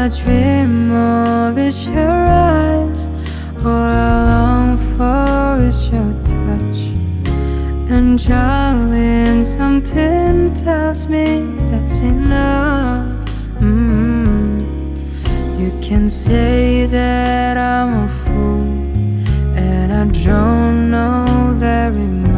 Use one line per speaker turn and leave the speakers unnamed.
I dream of is your eyes. All I long for is your touch. And darling, something tells me that's enough. You can say that I'm a fool, and I don't know very much.